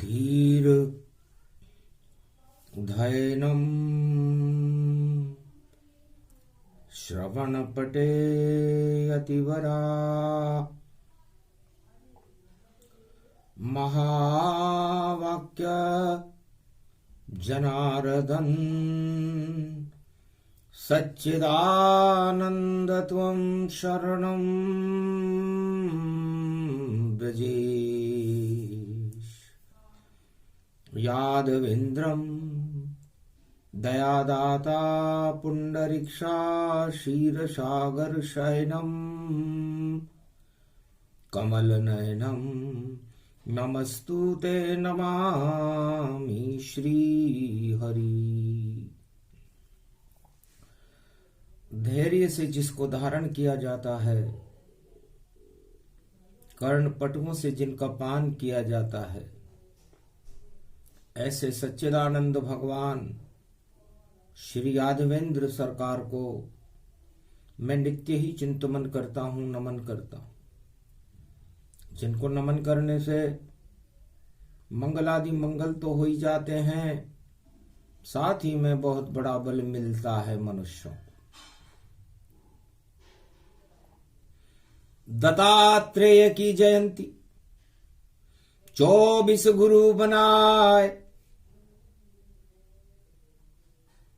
धीर धैनम श्रवणपटे अतिवरा महावाक्य जनार्दन सच्चिदानंद त्वं शरणं व्रजेश। यादवेन्द्रं दयादाता पुंडरीक्षा क्षीरसागर शयनं कमलनयनं नमस्तुते नमामि श्रीहरि। धैर्य से जिसको धारण किया जाता है, कर्णपटुओं से जिनका पान किया जाता है, ऐसे सच्चिदानंद भगवान श्री यादवेंद्र सरकार को मैं नित्य ही चिंतन करता हूं, नमन करता हूं। जिनको नमन करने से मंगलादि मंगल तो हो ही जाते हैं, साथ ही में बहुत बड़ा बल मिलता है मनुष्यों को। दत्तात्रेय की जयंती 24 गुरु बनाए,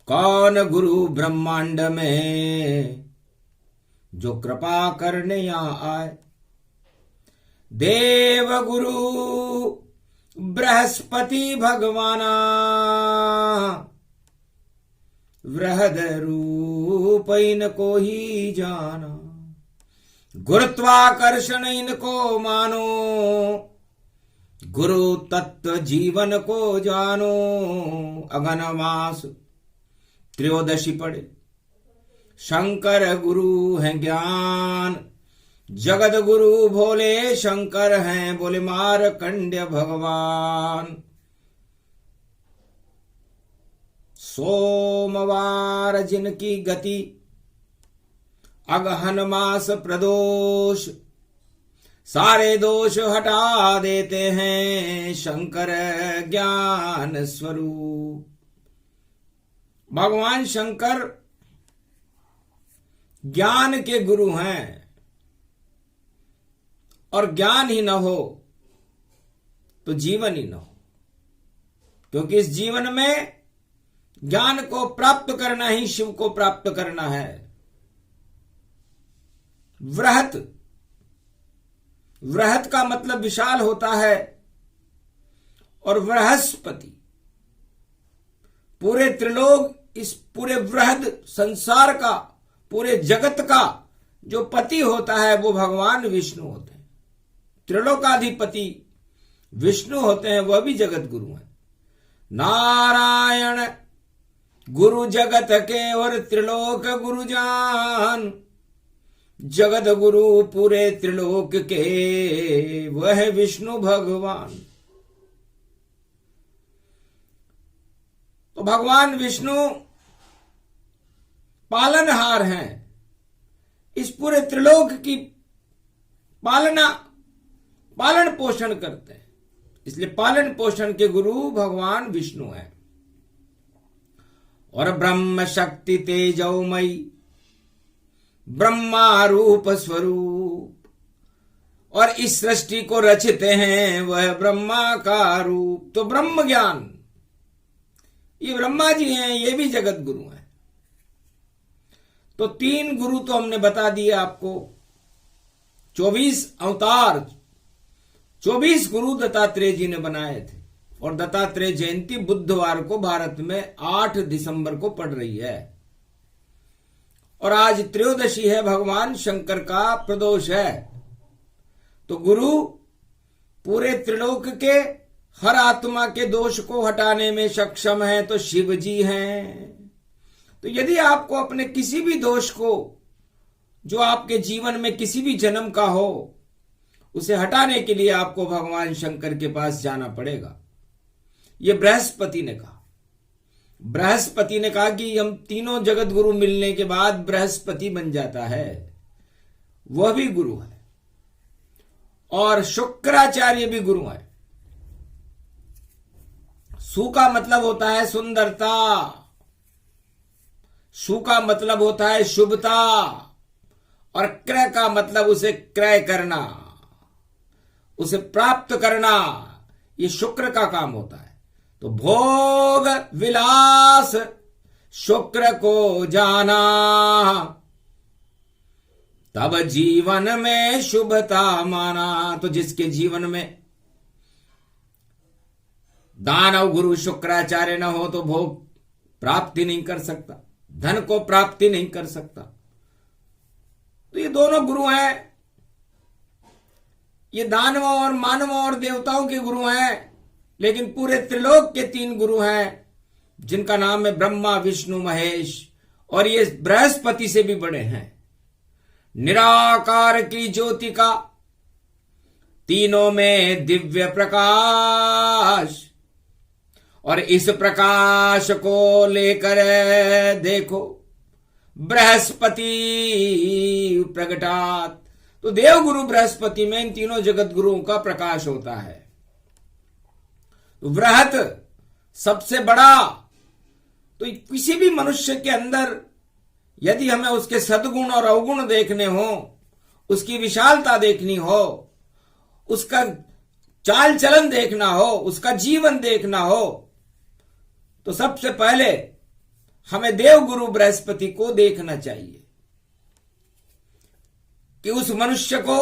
कौन गुरु ब्रह्मांड में जो कृपा करने यहां आए। देव गुरु बृहस्पति भगवाना, वृहद रूप इनको ही जाना। गुरुत्वाकर्षण इनको मानो, गुरु तत्व जीवन को जानो। अगन मास त्रयोदशी पढ़े, शंकर गुरु हैं ज्ञान। जगत गुरु भोले शंकर हैं, बोले मार्कंड्य भगवान। सोमवार जिनकी गति अगहन मास प्रदोष, सारे दोष हटा देते हैं शंकर ज्ञान स्वरूप। भगवान शंकर ज्ञान के गुरु हैं, और ज्ञान ही न हो तो जीवन ही न हो। क्योंकि इस जीवन में ज्ञान को प्राप्त करना ही शिव को प्राप्त करना है। वृहत, वृहत का मतलब विशाल होता है, और बृहस्पति पूरे त्रिलोक, इस पूरे वृहद संसार का, पूरे जगत का जो पति होता है वो भगवान विष्णु होते हैं। त्रिलोकाधिपति विष्णु होते हैं, वह भी जगत गुरु हैं। नारायण गुरु जगत के और त्रिलोक गुरु जान। जगत गुरु पूरे त्रिलोक के, वह विष्णु भगवान। तो भगवान विष्णु पालनहार हैं, इस पूरे त्रिलोक की पालन पोषण करते हैं। इसलिए पालन पोषण के गुरु भगवान विष्णु हैं। और ब्रह्म शक्ति तेजोमयी ब्रह्मा रूप स्वरूप, और इस सृष्टि को रचते हैं वह ब्रह्मा का रूप। तो ब्रह्म ज्ञान, ये ब्रह्मा जी हैं, ये भी जगत गुरु हैं। तो 3 गुरु तो हमने बता दिए आपको। 24 अवतार, 24 गुरु दत्तात्रेय जी ने बनाए थे। और दत्तात्रेय जयंती बुधवार को भारत में 8 दिसंबर को पड़ रही है। और आज त्रयोदशी है, भगवान शंकर का प्रदोष है। तो गुरु पूरे त्रिलोक के हर आत्मा के दोष को हटाने में सक्षम है, तो शिव जी हैं। तो यदि आपको अपने किसी भी दोष को, जो आपके जीवन में किसी भी जन्म का हो, उसे हटाने के लिए आपको भगवान शंकर के पास जाना पड़ेगा। ये बृहस्पति ने कहा। बृहस्पति ने कहा कि हम तीनों जगत गुरु मिलने के बाद बृहस्पति बन जाता है, वह भी गुरु है। और शुक्राचार्य भी गुरु है। सु का मतलब होता है सुंदरता, शु का मतलब होता है शुभता, और क्रय का मतलब उसे क्रय करना, उसे प्राप्त करना, ये शुक्र का काम होता है। तो भोग विलास शुक्र को जाना, तब जीवन में शुभता माना। तो जिसके जीवन में दानव गुरु शुक्राचार्य न हो तो भोग प्राप्ति नहीं कर सकता, धन को प्राप्ति नहीं कर सकता। तो ये दोनों गुरु हैं, ये दानवों और मानवों और देवताओं के गुरु हैं, लेकिन पूरे त्रिलोक के 3 गुरु हैं जिनका नाम है ब्रह्मा विष्णु महेश, और ये बृहस्पति से भी बड़े हैं। निराकार की ज्योति का तीनों में दिव्य प्रकाश, और इस प्रकाश को लेकर देखो बृहस्पति प्रगटात। तो देवगुरु बृहस्पति में इन तीनों जगत गुरुओं का प्रकाश होता है। तो बृहत सबसे बड़ा। तो किसी भी मनुष्य के अंदर यदि हमें उसके सद्गुण और अवगुण देखने हो, उसकी विशालता देखनी हो, उसका चाल चलन देखना हो, उसका जीवन देखना हो, तो सबसे पहले हमें देवगुरु बृहस्पति को देखना चाहिए कि उस मनुष्य को,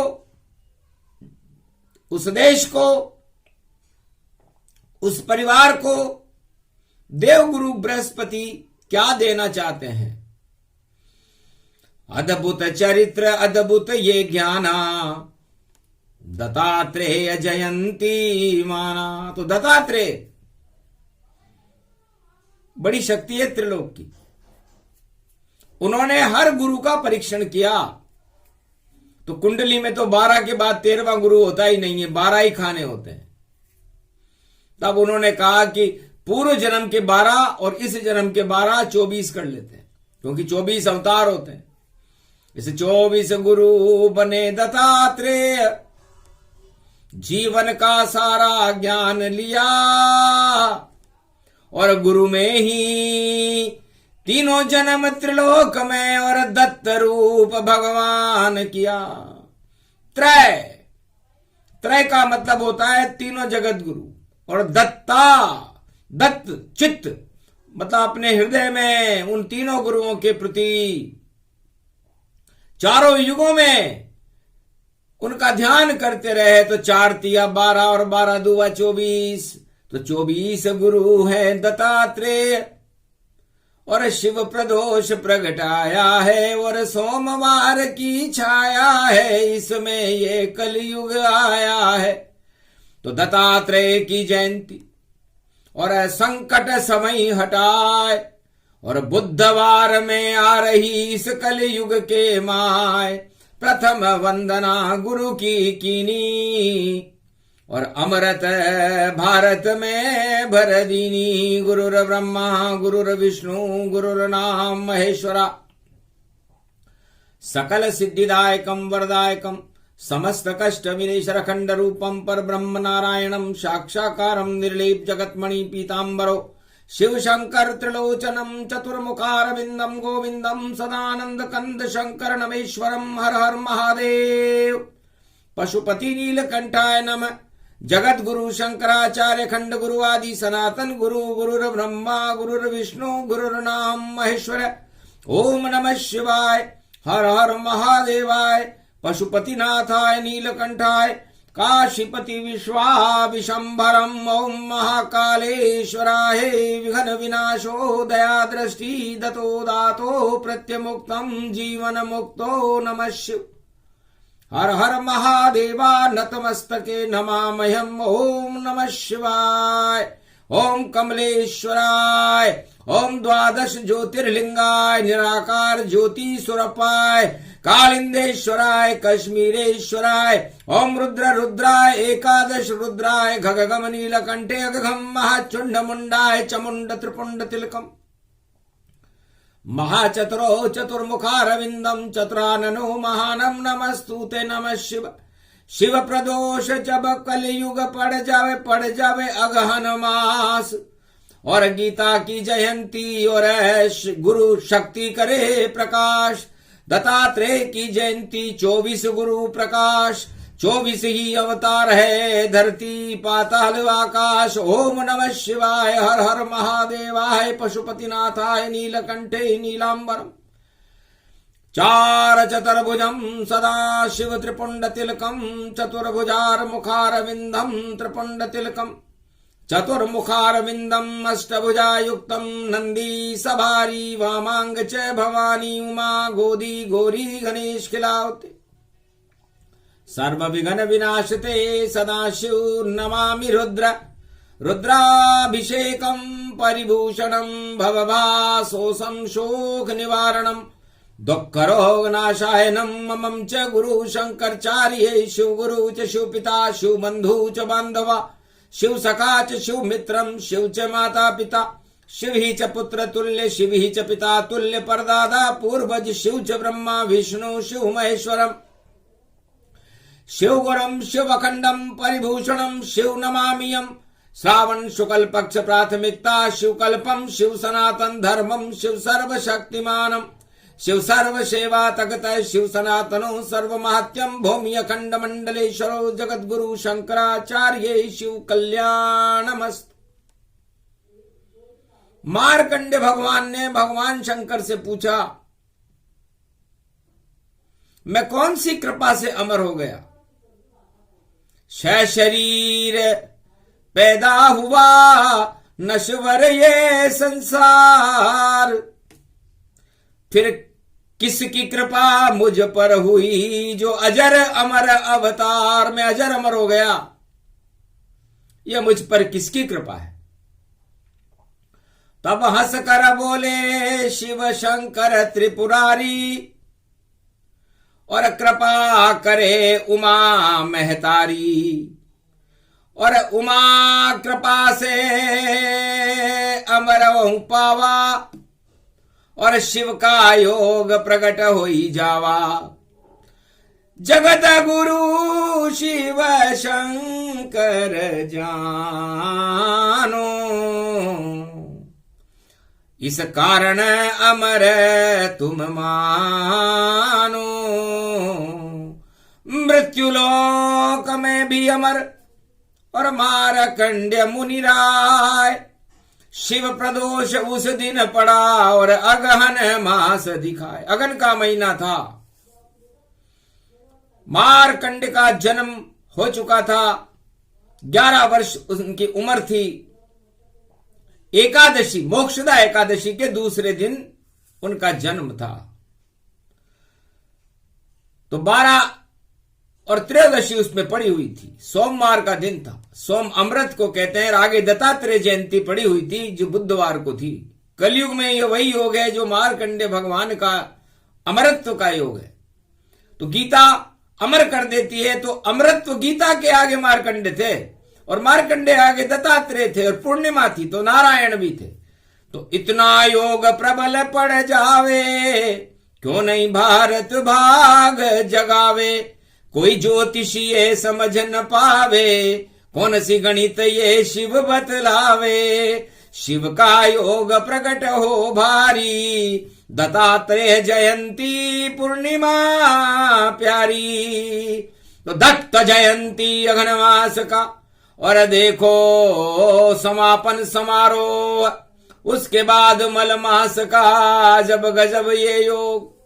उस देश को, उस परिवार को देवगुरु बृहस्पति क्या देना चाहते हैं। अद्भुत चरित्र अद्भुत ये ज्ञाना, दत्तात्रेय जयंती माना। तो दत्तात्रेय बड़ी शक्ति है त्रिलोक की। उन्होंने हर गुरु का परीक्षण किया। तो कुंडली में तो 12 के बाद 13वां गुरु होता ही नहीं है, 12 ही खाने होते हैं। तब उन्होंने कहा कि पूर्व जन्म के 12 और इस जन्म के 12 24 कर लेते हैं, क्योंकि 24 अवतार होते हैं। इस 24 गुरु बने दत्तात्रेय, जीवन का सारा ज्ञान लिया, और गुरु में ही तीनों जन्म त्रिलोक में और दत्त रूप भगवान किया। त्रय, त्रय का मतलब होता है तीनों जगत गुरु, और दत्ता, दत्त चित्त मतलब अपने हृदय में उन तीनों गुरुओं के प्रति चारों युगों में उनका ध्यान करते रहे। तो 4 तिया 12 और 12 दुआ 24, तो 24 गुरु है दत्तात्रेय, और शिव प्रदोष प्रगटाया है, और सोमवार की छाया है, इसमें ये कलयुग आया है। तो दत्तात्रेय की जयंती और संकट समय हटाए, और बुधवार में आ रही इस कलयुग के माय, प्रथम वंदना गुरु की कीनी, और अमृत भारत में भर दीनी। गुरुर ब्रह्मा गुरुर विष्णु गुरुर्नाम महेश्वरा, सकल सिद्धिदायकम वरदायकम, समस्त कष्ट विनेशर खंड रूपम पर ब्रह्म नारायणम, साक्षाकारम निर्लेप जगतमणि पीतांबरो, शिव शंकर त्रिलोचनम, चतुर्मुखारविंदम गोविंदम, सदानंद कंद शंकर नमेश्वरम, हर हर महादेव। पशुपति नीलकंठाय नमः। जगत गुरु शंकराचार्य खंड गुरु आदि सनातन गुरु, गुरुर ब्रह्मा गुरुर विष्णु गुरुर्नाम महेश्वर। ओम नमः शिवाय, हर हर महादेवाय, पशुपतिनाथाय नीलकंठाय, काशीपति विश्वाविशंभरम। ओम महाकालेश्वराय विघ्न विनाशो दया दृष्टि दतो दातो प्रत्यमुक्तम जीवन मुक्तो नमः शिव। हर हर महादेवा नतमस्तके नमामह्यम। ओम नमः शिवाय, ओम कमलेश्वराय, ओम द्वादश ज्योतिर्लिंगाय, निराकार ज्योति स्वरूपाय, कालिंदेश्वराय, कश्मीरेश्वराय, ओम रुद्र रुद्राय, एकादश रुद्राय, घगगम नीलकंठे अगघम महाचुंड मुंडाय, चमुंड त्रिपुंड तिलकम, महाचतुरो चतुर्मुखारविंदम, चतुराननो महानम नमस्तुते नमः शिव। शिव प्रदोष जब कलयुग पड़ जावे अगहन मास, और गीता की जयंती और गुरु शक्ति करे प्रकाश। दत्तात्रेय की जयंती 24 गुरु प्रकाश। 24 ही अवतार है धरती पाताल आकाश। ओम नमः शिवाय हर हर महादेवाय पशुपतिनाथाय नीलकंठे नीलांबरम। चार चतुर्भुजं सदा शिव त्रिपुंड तिलकम। चतुर्भुजार मुखारविंदम त्रिपुंड तिलकम। चतुर्मुखारविंदम अष्टभुजायुक्तम। नंदी सभारी वामांग च भवानी उमा गोदी गौरी गणेश खिलावते। सर्व विघ्न विनाशते सदाशिव नमामि रुद्र। रुद्राभिषेकम परिभूषणम भवभासोऽसं शोक निवारणम। दुःखरोग नाशायनम ममं च गुरु शंकरचार्य। शिव गुरु च शिव पिता शिव बंधु च बांधवा। शिव सखा च शिव मित्रम शिव च माता पिता। शिव ही च पुत्र तुल्य शिव ही च पिता तुल्य। परदादा पूर्वज शिव च ब्रह्मा विष्णु शिव महेश्वरम। शिव गुरम शिव अखंडम परिभूषणम शिव नमामियम। श्रावण शुक्ल पक्ष प्राथमिकता शिव कल्पम। शिव सनातन धर्मम शिव सर्वशक्तिमानम। शिव सर्व सेवा तगत शिव सनातनो सर्व महत्यम। भूमि अखंड मंडलेश्वरो जगत गुरु शंकराचार्य शिव कल्याणमस्त। मार्कंडे भगवान ने भगवान शंकर से पूछा, मैं कौन सी कृपा से अमर हो गया? शरीर पैदा हुआ नश्वर ये संसार। फिर किसकी कृपा मुझ पर हुई जो अजर अमर अवतार? मैं अजर अमर हो गया, यह मुझ पर किसकी कृपा है? तब हंस कर बोले शिव शंकर त्रिपुरारी। और कृपा करे उमा महतारी। और उमा कृपा से अमर हूं पावा। और शिव का योग प्रकट होई जावा। जगत गुरु शिव शंकर जानो। इस कारण अमर तुम मानो। मृत्युलोक में भी अमर और मारकंड्य मुनिराय। शिव प्रदोष उस दिन पड़ा और अगहन मास दिखाए। अगन का महीना था। मारकंड का जन्म हो चुका था। 11 वर्ष उनकी उम्र थी। एकादशी मोक्षदा एकादशी के दूसरे दिन उनका जन्म था। तो 12 और 13 उसमें पड़ी हुई थी। सोमवार का दिन था। सोम अमृत को कहते हैं। आगे दत्तात्रेय जयंती पड़ी हुई थी जो बुधवार को थी। कलयुग में यह वही योग है जो मार्कंडे भगवान का अमरत्व का योग है। तो गीता अमर कर देती है। तो अमरत्व गीता के आगे मार्कंडे थे और मार्कंडे आगे दत्तात्रेय थे और पूर्णिमा थी तो नारायण भी थे। तो इतना योग प्रबल पड़ जावे क्यों नहीं भारत भाग जगावे। कोई ज्योतिषी ये समझ न पावे कौन सी गणित ये शिव बतलावे। शिव का योग प्रकट हो भारी दत्तात्रेय जयंती पूर्णिमा प्यारी। तो दत्त जयंती अघनमास का और देखो समापन समारोह। उसके बाद मल मास का जब गजब ये योग।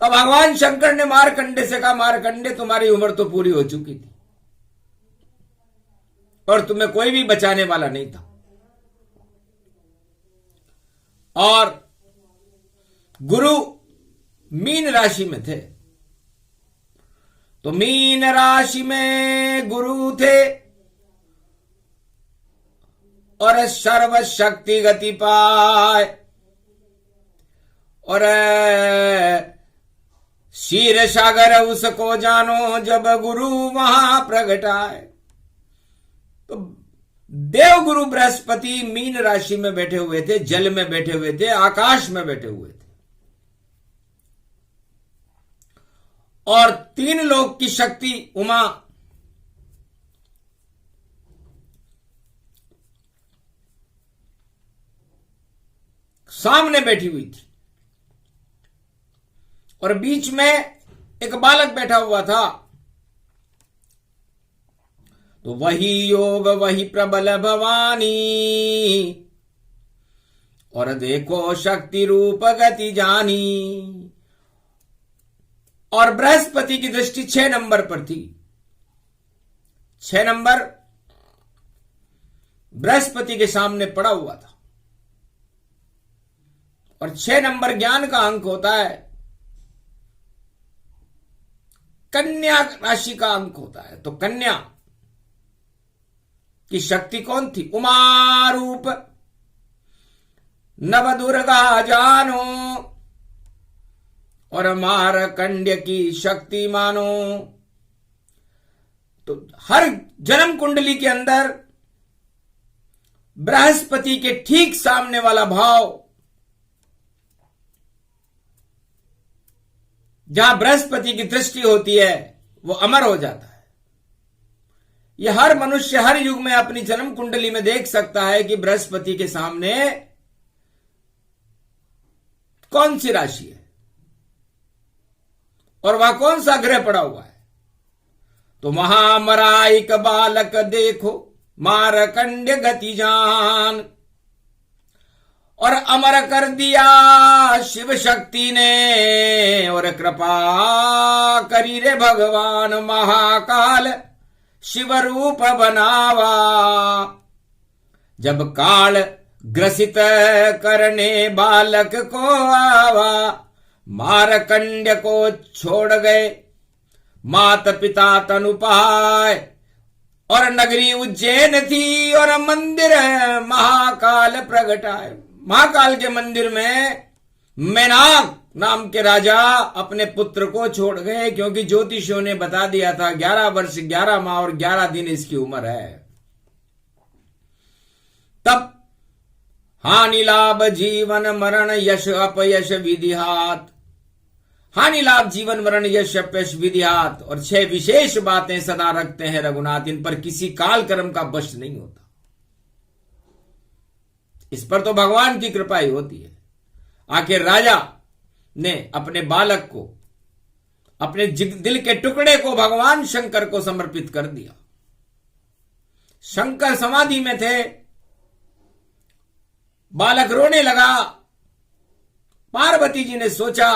तो भगवान शंकर ने मारकंडे से कहा, मारकंडे तुम्हारी उम्र तो पूरी हो चुकी थी और तुम्हें कोई भी बचाने वाला नहीं था। और गुरु मीन राशि में थे। तो मीन राशि में गुरु थे और सर्वशक्ति गति पाए। और क्षीर सागर उसको जानो जब गुरु वहां प्रगटाए। तो देव गुरु बृहस्पति मीन राशि में बैठे हुए थे, जल में बैठे हुए थे, आकाश में बैठे हुए थे। और 3 लोक की शक्ति उमा सामने बैठी हुई थी और बीच में एक बालक बैठा हुआ था। तो वही योग वही प्रबल भवानी, और देखो शक्ति रूप गति जानी। और बृहस्पति की दृष्टि 6 नंबर पर थी। 6 नंबर बृहस्पति के सामने पड़ा हुआ था। और 6 नंबर ज्ञान का अंक होता है, कन्या राशि का अंक होता है। तो कन्या की शक्ति कौन थी? उमा रूप नव दुर्गा जानो, और मारकंड्य की शक्ति मानो। तो हर जन्म कुंडली के अंदर बृहस्पति के ठीक सामने वाला भाव, जहां बृहस्पति की दृष्टि होती है, वो अमर हो जाता है। यह हर मनुष्य हर युग में अपनी जन्म कुंडली में देख सकता है कि बृहस्पति के सामने कौन सी राशि है और वह कौन सा ग्रह पड़ा हुआ है। तो महामराइक बालक देखो मारकंड्य गति जान, और अमर कर दिया शिव शक्ति ने, और कृपा करी रे भगवान महाकाल शिव रूप बनावा। जब काल ग्रसित करने बालक को आवा, मारकंड्य को छोड़ गए मात पिता तनुपाय। और नगरी उज्जैन थी और मंदिर महाकाल प्रगटाए। महाकाल के मंदिर में मेनाक नाम के राजा अपने पुत्र को छोड़ गए, क्योंकि ज्योतिषियों ने बता दिया था 11 वर्ष 11 माह और 11 दिन इसकी उम्र है। तब हानि लाभ जीवन मरण यश अपयश विधिहात, हानि लाभ जीवन मरण यश अपयश विधिहात। और 6 विशेष बातें सदा रखते हैं रघुनाथ, इन पर किसी काल कर्म का वश नहीं होता। इस पर तो भगवान की कृपा ही होती है। आखिर राजा ने अपने बालक को, अपने दिल के टुकड़े को भगवान शंकर को समर्पित कर दिया। शंकर समाधि में थे, बालक रोने लगा। पार्वती जी ने सोचा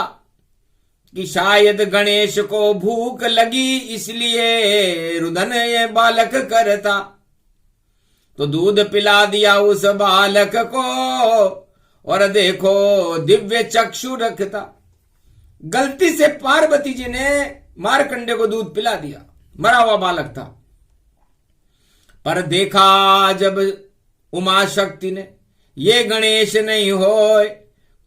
कि शायद गणेश को भूख लगी, इसलिए रुदन ये बालक करता। तो दूध पिला दिया उस बालक को, और देखो दिव्य चक्षु रखता। गलती से पार्वती जी ने मारकंडे को दूध पिला दिया, मरा हुआ बालक था। पर देखा जब उमा शक्ति ने, ये गणेश नहीं होए,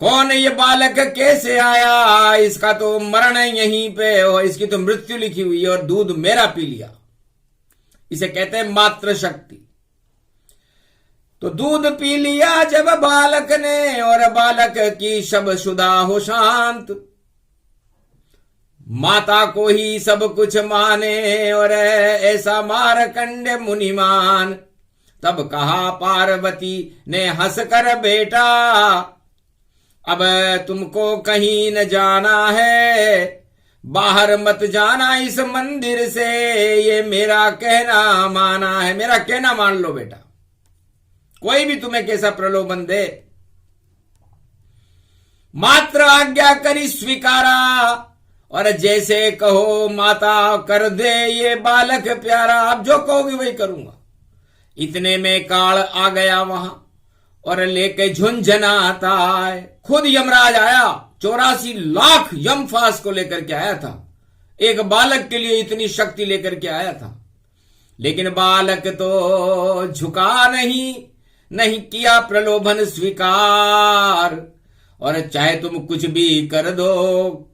कौन ये बालक कैसे आया, इसका तो मरण यहीं पे हो, इसकी तो मृत्यु लिखी हुई है, और दूध मेरा पी लिया। इसे कहते हैं मात्र शक्ति। तो दूध पी लिया जब बालक ने, और बालक की शब शुदा हो शांत। माता को ही सब कुछ माने, और ऐसा मारकंडे मुनिमान। तब कहा पार्वती ने हंस कर, बेटा अब तुमको कहीं न जाना है, बाहर मत जाना इस मंदिर से, ये मेरा कहना माना है। मेरा कहना मान लो बेटा, कोई भी तुम्हें कैसा प्रलोभन दे, मात्र आज्ञा करी स्वीकारा, और जैसे कहो माता कर दे ये बालक प्यारा। आप जो कहोगे वही करूंगा। इतने में काल आ गया वहां, और लेके झुंझुनाता है। खुद यमराज आया, 84 लाख यमफास को लेकर के आया था। एक बालक के लिए इतनी शक्ति लेकर के आया था, लेकिन बालक तो झुका नहीं किया प्रलोभन स्वीकार। और चाहे तुम कुछ भी कर दो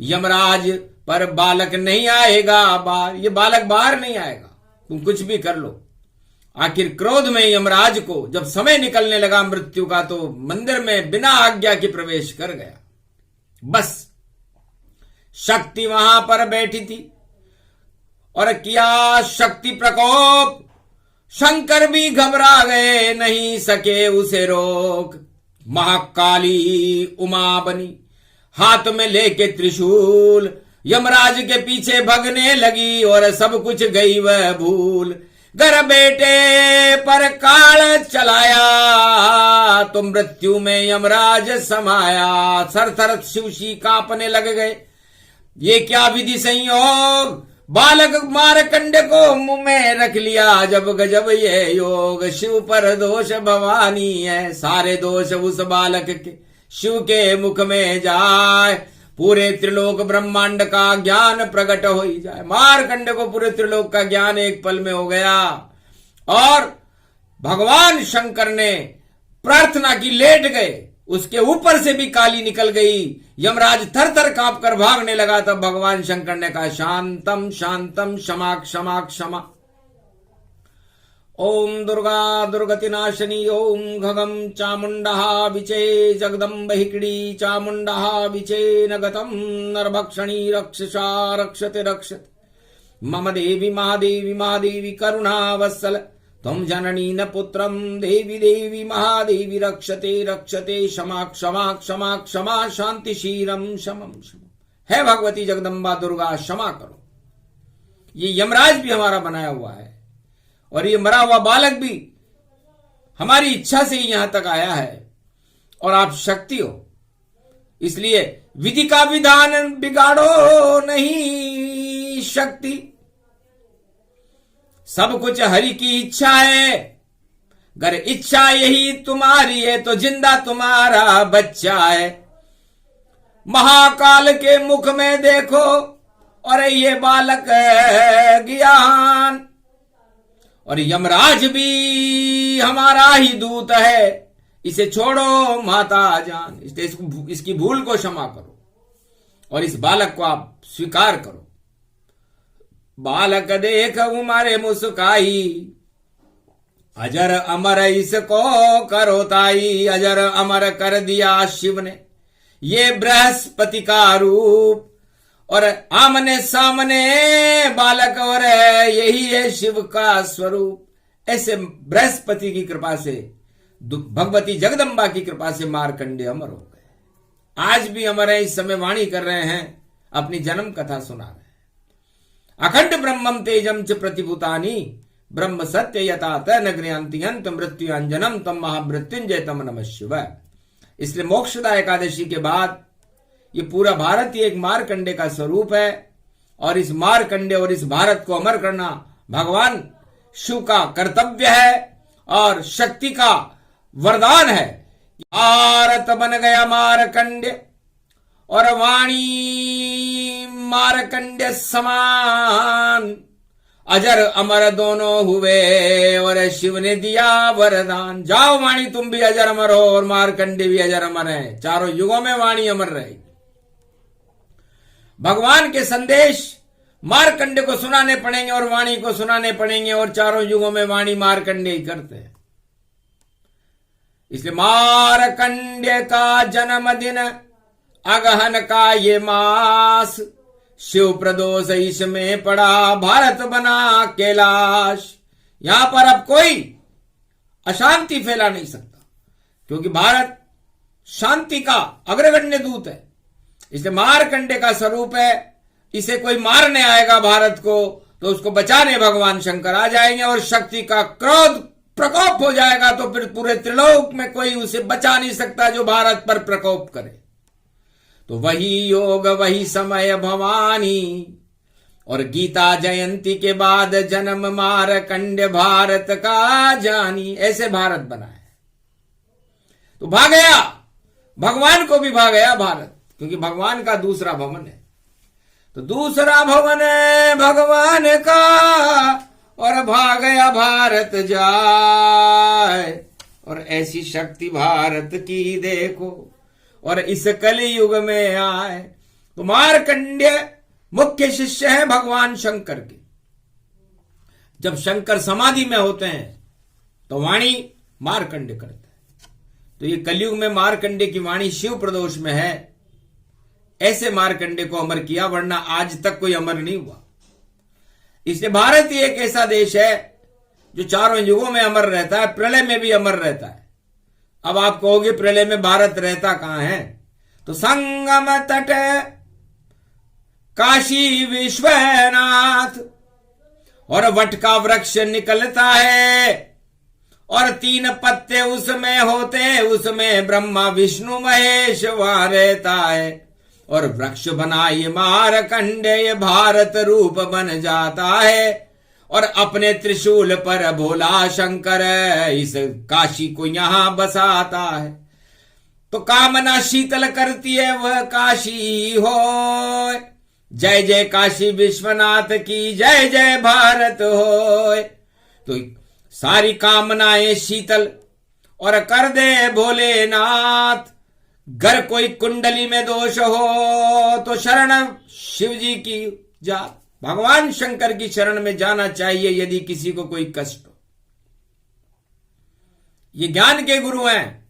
यमराज, पर बालक नहीं आएगा बाहर। ये बालक बाहर नहीं आएगा, तुम कुछ भी कर लो। आखिर क्रोध में यमराज को जब समय निकलने लगा मृत्यु का, तो मंदिर में बिना आज्ञा के प्रवेश कर गया। बस शक्ति वहां पर बैठी थी और किया शक्ति प्रकोप। शंकर भी घबरा गए, नहीं सके उसे रोक, महाकाली उमा बनी, हाथ में लेके त्रिशूल यमराज के पीछे भगने लगी और सब कुछ गई वह भूल। घर बेटे पर काल चलाया तो मृत्यु में यमराज समाया। थर थर शिवशी कांपने लग गए, ये क्या विधि संयोग, बालक मारकंड को मुंह में रख लिया जब गजब ये योग। शिव पर दोष भवानी है, सारे दोष उस बालक के शिव के मुख में जाए। पूरे त्रिलोक ब्रह्मांड का ज्ञान प्रकट हो ही जाए। मारकंड को पूरे त्रिलोक का ज्ञान एक पल में हो गया और भगवान शंकर ने प्रार्थना की, लेट गए, उसके ऊपर से भी काली निकल गई। यमराज थर थर कांप कर भागने लगा। तब भगवान शंकर ने कहा, शांतम शांतम क्षमा क्षमा क्षमा। ओम दुर्गा दुर्गति नाशनी ओम घगम चामुंडा विचे जगदम्ब हिकड़ी चामुंडा विचे नगतम नरभक्षणी रक्षसा रक्षते रक्षते। मम देवी महादेवी महादेवी करुणा वत्सल त्वं जननी न पुत्रम देवी देवी महादेवी रक्षते रक्षते क्षमा क्षमा क्षमा क्षमा शांतिशीलम शमम शम। है भगवती जगदम्बा दुर्गा क्षमा करो। ये यमराज भी हमारा बनाया हुआ है और ये मरा हुआ बालक भी हमारी इच्छा से ही यहां तक आया है और आप शक्ति हो, इसलिए विधि का विधान बिगाड़ो नहीं शक्ति। सब कुछ हरि की इच्छा है, अगर इच्छा यही तुम्हारी है तो जिंदा तुम्हारा बच्चा है। महाकाल के मुख में देखो और ये बालक ज्ञान, और यमराज भी हमारा ही दूत है, इसे छोड़ो माता जान। इसलिए इसकी भूल को क्षमा करो और इस बालक को आप स्वीकार करो। बालक देख उमरे मुस्काई, अजर अमर इसको करो ताई। अजर अमर कर दिया शिव ने ये बृहस्पति का रूप, और आमने सामने बालक और यही है शिव का स्वरूप। ऐसे बृहस्पति की कृपा से, भगवती जगदम्बा की कृपा से मारकंडे अमर हो गए। आज भी अमर है, इस समय वाणी कर रहे हैं, अपनी जन्म कथा सुना रहे हैं। अखंड ब्रह्मम तेजम च प्रतिभूतानि ब्रह्म सत्य यथा न गृहंति अंत मृत्युंजनम तम महामृत्युंजय तम नमः शिवाय। इसलिए मोक्षदा एकादशी के बाद ये पूरा भारत ही एक मारकंडे का स्वरूप है, और इस मारकंडे और इस भारत को अमर करना भगवान शिव का कर्तव्य है और शक्ति का वरदान है। भारत बन गया मारकंडे और वाणी मारकंडे समान, अजर अमर दोनों हुए और शिव ने दिया वरदान। जाओ वाणी तुम भी अजर अमर हो और मारकंडे भी अजर अमर है, चारों युगों में वाणी अमर रहेगी। भगवान के संदेश मारकंडे को सुनाने पड़ेंगे और वाणी को सुनाने पड़ेंगे, और चारों युगों में वाणी मारकंडे ही करते हैं। इसलिए मारकंडे का जन्मदिन अगहन का ये मास, शिव प्रदोष इसमें पड़ा भारत बना कैलाश। यहां पर अब कोई अशांति फैला नहीं सकता, क्योंकि भारत शांति का अग्रगण्य दूत है। इसलिए मारकंडे का स्वरूप है, इसे कोई मारने आएगा भारत को तो उसको बचाने भगवान शंकर आ जाएंगे, और शक्ति का क्रोध प्रकोप हो जाएगा तो फिर पूरे त्रिलोक में कोई उसे बचा नहीं सकता जो भारत पर प्रकोप करे। तो वही योग वही समय भवानी, और गीता जयंती के बाद जन्म मारकंडे भारत का जानी। ऐसे भारत बना है तो भागया, भगवान को भी भागया भारत, क्योंकि भगवान का दूसरा भवन है। तो दूसरा भवन है भगवान का और भागया भारत जाए। और ऐसी शक्ति भारत की देखो और इस कलयुग में आए। तो मारकंडे मुख्य शिष्य है भगवान शंकर के। जब शंकर समाधि में होते हैं तो वाणी मारकंडे करते हैं। तो ये कलयुग में मारकंडे की वाणी शिव प्रदोष में है। ऐसे मारकंडे को अमर किया, वरना आज तक कोई अमर नहीं हुआ। इसलिए भारत ही एक ऐसा देश है जो चारों युगों में अमर रहता है, प्रलय में भी अमर रहता है। अब आप कहोगे प्रलय में भारत रहता कहां है? तो संगम तट काशी विश्वनाथ, और वट का वृक्ष निकलता है और 3 पत्ते उसमें होते, उसमें ब्रह्मा विष्णु महेश वहां रहता है। और वृक्ष बना ये मारकंडेय, भारत रूप बन जाता है। और अपने त्रिशूल पर भोला शंकर इस काशी को यहां बसाता है। तो कामना शीतल करती है वह काशी हो। जय जय काशी विश्वनाथ की, जय जय भारत हो। तो सारी कामनाएं शीतल और कर दे भोलेनाथ। गर कोई कुंडली में दोष हो तो शरण शिव जी की जा, भगवान शंकर की शरण में जाना चाहिए यदि किसी को कोई कष्ट हो। ये ज्ञान के गुरु हैं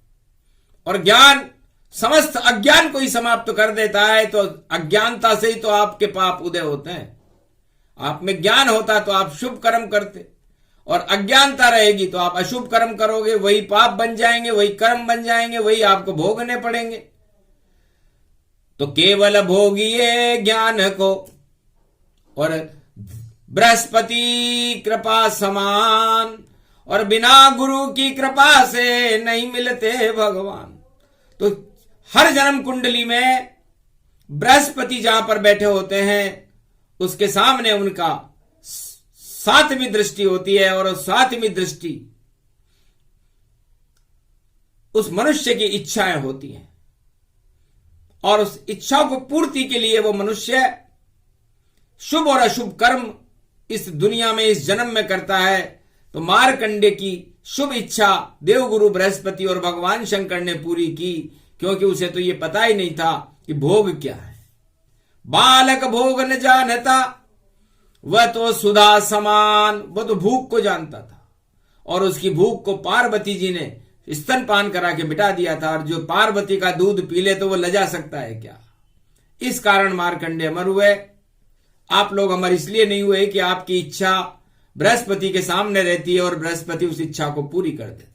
और ज्ञान समस्त अज्ञान को ही समाप्त कर देता है। तो अज्ञानता से ही तो आपके पाप उदय होते हैं। आप में ज्ञान होता तो आप शुभ कर्म करते, और अज्ञानता रहेगी तो आप अशुभ कर्म करोगे, वही पाप बन जाएंगे, वही कर्म बन जाएंगे, वही आपको भोगने पड़ेंगे। तो केवल भोगिए ज्ञान को, और बृहस्पति कृपा समान, और बिना गुरु की कृपा से नहीं मिलते भगवान। तो हर जन्म कुंडली में बृहस्पति जहां पर बैठे होते हैं उसके सामने उनका 7वीं दृष्टि होती है, और 7वीं दृष्टि उस मनुष्य की इच्छाएं होती हैं, और उस इच्छाओं को पूर्ति के लिए वो मनुष्य शुभ और अशुभ कर्म इस दुनिया में इस जन्म में करता है। तो मार्कंडे की शुभ इच्छा देवगुरु बृहस्पति और भगवान शंकर ने पूरी की, क्योंकि उसे तो ये पता ही नहीं था कि भोग क्या है। बालक भोग न जानता, वह तो सुधा समान, वह तो भूख को जानता था, और उसकी भूख को पार्वती जी ने स्तनपान करा के बिठा दिया था। और जो पार्वती का दूध पी ले तो वो लजा सकता है क्या? इस कारण मार्कंडे अमर हुए। आप लोग अमर इसलिए नहीं हुए कि आपकी इच्छा बृहस्पति के सामने रहती है और बृहस्पति उस इच्छा को पूरी कर देते।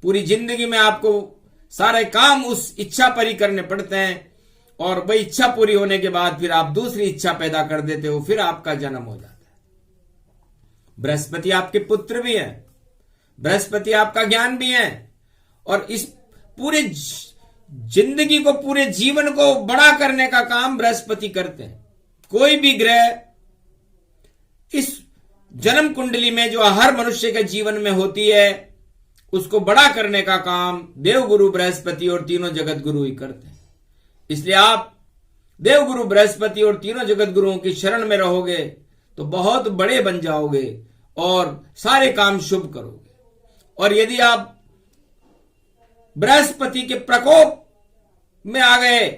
पूरी जिंदगी में आपको सारे काम उस इच्छा पर ही करने पड़ते हैं, और वही इच्छा पूरी होने के बाद फिर आप दूसरी इच्छा पैदा कर देते हो, फिर आपका जन्म हो जाता है। बृहस्पति आपके पुत्र भी हैं, बृहस्पति आपका ज्ञान भी है, और इस पूरे जिंदगी को, पूरे जीवन को बड़ा करने का काम बृहस्पति करते हैं। कोई भी ग्रह इस जन्म कुंडली में जो हर मनुष्य के जीवन में होती है उसको बड़ा करने का काम देवगुरु बृहस्पति और तीनों जगत गुरु ही करते हैं। इसलिए आप देवगुरु बृहस्पति और तीनों जगत गुरुओं की शरण में रहोगे तो बहुत बड़े बन जाओगे और सारे काम शुभ करोगे। और यदि आप बृहस्पति के प्रकोप में आ गए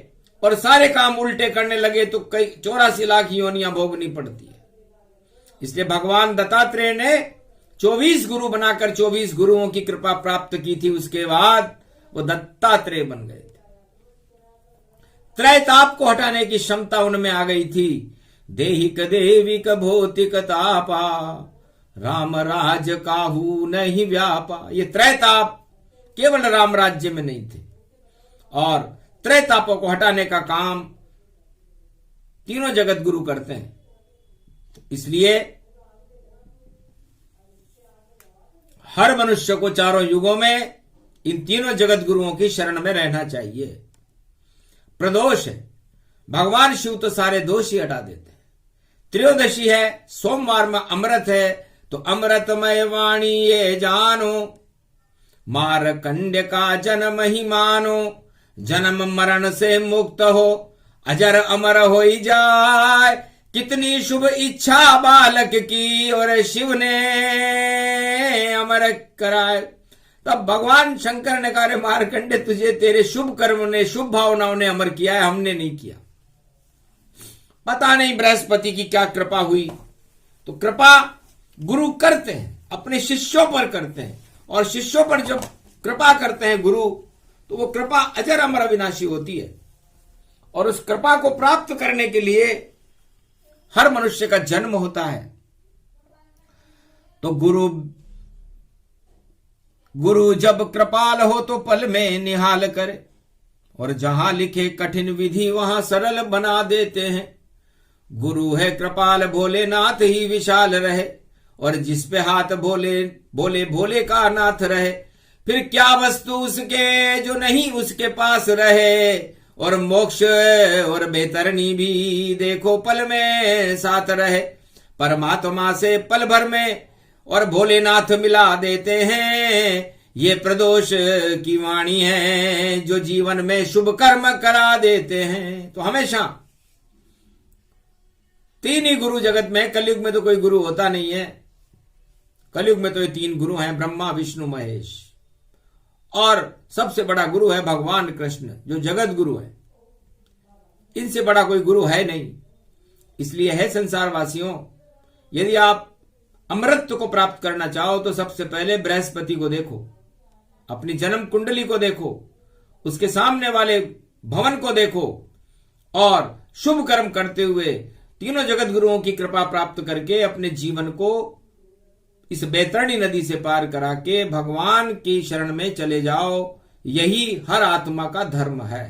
और सारे काम उल्टे करने लगे तो कई 84 लाख योनियां भोगनी पड़ती है। इसलिए भगवान दत्तात्रेय ने 24 गुरु बनाकर 24 गुरुओं की कृपा प्राप्त की थी। उसके बाद वो दत्तात्रेय बन गए थे। त्रैताप को हटाने की क्षमता उनमें आ गई थी। देहिक देविक भौतिक तापा, राम राज काहू नहीं व्यापा। ये त्रैताप केवल राम राज्य में नहीं थे, और त्रैतापों को हटाने का काम तीनों जगत गुरु करते हैं। इसलिए हर मनुष्य को चारों युगों में इन तीनों जगत गुरुओं की शरण में रहना चाहिए। प्रदोष है, भगवान शिव तो सारे दोष ही हटा देते हैं। त्रयोदशी है, सोमवार में अमृत है, तो अमृतमय वाणी ये जानो, मारकंड का जन्म ही मानो, जन्म मरण से मुक्त हो, अजर अमर हो जाए। कितनी शुभ इच्छा बालक की और शिव ने अमर कराए। तब भगवान शंकर ने कहा, मारकंडे तुझे तेरे शुभ कर्म ने, शुभ भावनाओं ने अमर किया है, हमने नहीं किया। पता नहीं बृहस्पति की क्या कृपा हुई। तो कृपा गुरु करते हैं, अपने शिष्यों पर करते हैं, और शिष्यों पर जब कृपा करते हैं गुरु तो वो कृपा अजर अमर अविनाशी होती है। और उस कृपा को प्राप्त करने के लिए हर मनुष्य का जन्म होता है। तो गुरु गुरु जब कृपाल हो तो पल में निहाल करे, और जहां लिखे कठिन विधि वहां सरल बना देते हैं। गुरु है कृपाल भोलेनाथ ही विशाल रहे, और जिस पे हाथ भोले भोले भोले का नाथ रहे। फिर क्या वस्तु उसके जो नहीं उसके पास रहे, और मोक्ष और बेतरनी भी देखो पल में साथ रहे। परमात्मा से पल भर में और भोलेनाथ मिला देते हैं। ये प्रदोष की वाणी है जो जीवन में शुभ कर्म करा देते हैं। तो हमेशा तीन ही गुरु जगत में, कलयुग में तो कोई गुरु होता नहीं है। कलयुग में तो ये तीन गुरु हैं, ब्रह्मा विष्णु महेश, और सबसे बड़ा गुरु है भगवान कृष्ण जो जगत गुरु है। इनसे बड़ा कोई गुरु है नहीं। इसलिए है संसार वासियों, यदि आप अमृतत्व को प्राप्त करना चाहो तो सबसे पहले बृहस्पति को देखो, अपनी जन्म कुंडली को देखो, उसके सामने वाले भवन को देखो, और शुभ कर्म करते हुए तीनों जगत गुरुओं की कृपा प्राप्त करके अपने जीवन को इस बैतरणी नदी से पार करा के भगवान की शरण में चले जाओ। यही हर आत्मा का धर्म है,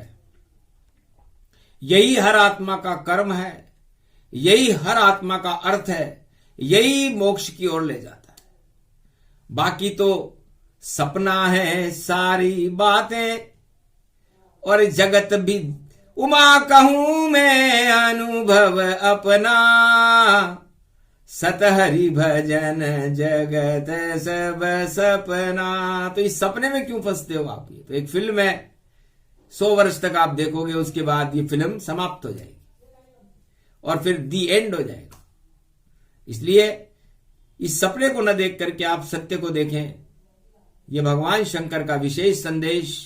यही हर आत्मा का कर्म है, यही हर आत्मा का अर्थ है, यही मोक्ष की ओर ले जाता है। बाकी तो सपना है सारी बातें, और जगत भी उमा कहूं मैं अनुभव अपना। सतहरि भजन जगत सब सपना। तो इस सपने में क्यों फंसते हो आप? ये तो एक फिल्म है, 100 वर्ष तक आप देखोगे, उसके बाद ये फिल्म समाप्त हो जाएगी और फिर दी एंड हो जाएगा। इसलिए इस सपने को न देख करके आप सत्य को देखें। यह भगवान शंकर का विशेष संदेश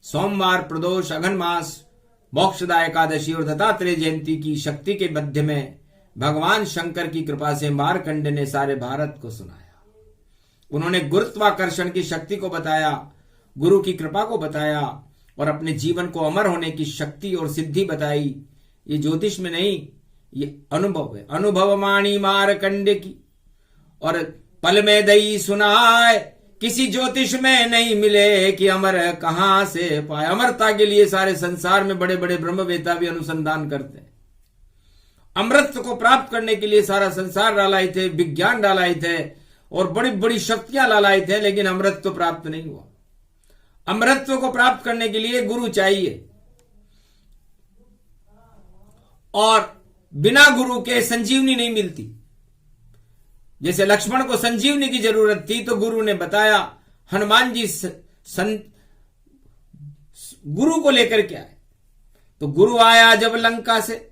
सोमवार, प्रदोष, अघन मास, मोक्षदा एकादशी और दत्तात्रेय जयंती की शक्ति के मध्य में भगवान शंकर की कृपा से मार्कंडे ने सारे भारत को सुनाया। उन्होंने गुरुत्वाकर्षण की शक्ति को बताया, गुरु की कृपा को बताया, और अपने जीवन को अमर होने की शक्ति और सिद्धि बताई। ये ज्योतिष में नहीं, ये अनुभव है। अनुभव माणी मार्कंडे की, और पल में दई सुनाए, किसी ज्योतिष में नहीं मिले कि अमर कहां से पाए। अमरता के लिए सारे संसार में बड़े बड़े ब्रह्मवेता भी अनुसंधान करते हैं। अमृत को प्राप्त करने के लिए सारा संसार लालायित थे, विज्ञान लालायित थे, और बड़ी बड़ी शक्तियां लालायित थे, लेकिन अमृत तो प्राप्त नहीं हुआ। अमृतत्व को प्राप्त करने के लिए गुरु चाहिए, और बिना गुरु के संजीवनी नहीं मिलती। जैसे लक्ष्मण को संजीवनी की जरूरत थी तो गुरु ने बताया, हनुमान जी गुरु को लेकर के आए। तो गुरु आया जब लंका से,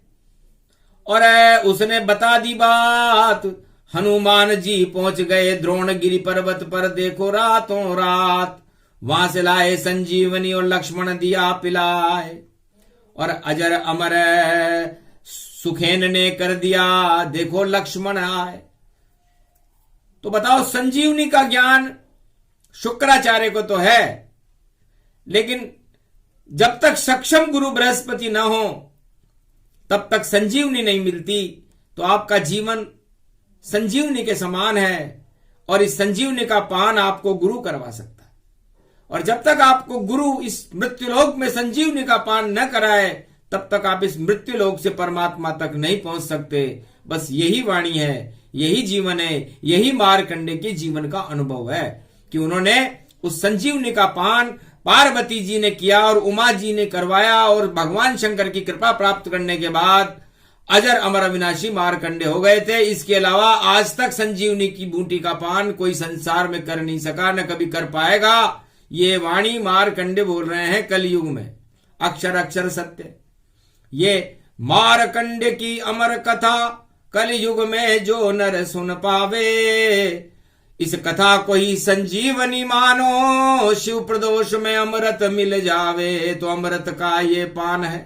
और उसने बता दी बात। हनुमान जी पहुंच गए द्रोणगिरि पर्वत पर, देखो रातों रात वहां से लाए संजीवनी, और लक्ष्मण दिया पिलाए, और अजर अमर सुखेन ने कर दिया, देखो लक्ष्मण आए। तो बताओ, संजीवनी का ज्ञान शुक्राचार्य को तो है, लेकिन जब तक सक्षम गुरु बृहस्पति न हो तब तक संजीवनी नहीं मिलती। तो आपका जीवन संजीवनी के समान है, और इस संजीवनी का पान आपको गुरु करवा सकता है। और जब तक आपको गुरु इस मृत्युलोक में संजीवनी का पान न कराए, तब तक आप इस मृत्युलोक से परमात्मा तक नहीं पहुंच सकते। बस यही वाणी है, यही जीवन है, यही मार्कंडे के जीवन का अनुभव है कि उन्होंने उस संजीवनी का पान पार्वती जी ने किया और उमा जी ने करवाया, और भगवान शंकर की कृपा प्राप्त करने के बाद अजर अमर अविनाशी मार्कंडे हो गए थे। इसके अलावा आज तक संजीवनी की बूटी का पान कोई संसार में कर नहीं सका, न कभी कर पाएगा। ये वाणी मार्कंडे बोल रहे हैं कलयुग में, अक्षर अक्षर सत्य। ये मार्कंडे की अमर कथा कलयुग में जो नर सुन पावे, इस कथा को ही संजीवनी मानो, शिव प्रदोष में अमृत मिल जावे। तो अमृत का ये पान है,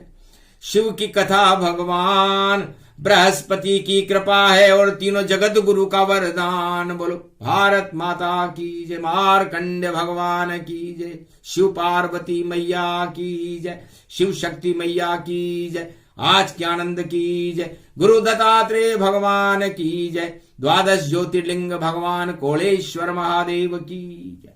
शिव की कथा भगवान बृहस्पति की कृपा है, और तीनों जगत गुरु का वरदान। बोलो भारत माता की जय, मार्कंडे भगवान की जय, शिव पार्वती मैया की जय, शिव शक्ति मैया की जय, आज के आनंद की जय, गुरु दत्तात्रेय भगवान की जय, द्वादश ज्योतिर्लिंग भगवान कोलेश्वर महादेव की जय।